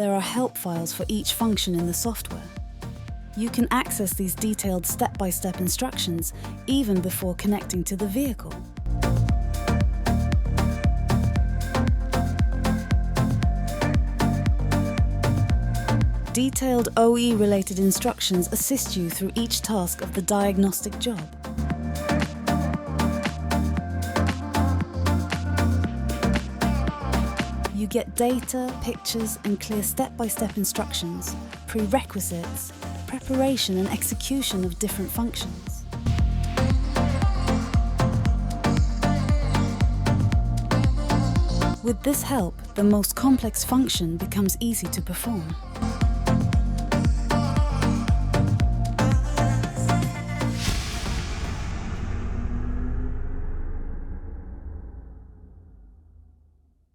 there are help files for each function in the software. You can access these detailed step-by-step instructions even before connecting to the vehicle. Detailed OE-related instructions assist you through each task of the diagnostic job. You get data, pictures, and clear step-by-step instructions, prerequisites, preparation and execution of different functions. With this help, the most complex function becomes easy to perform.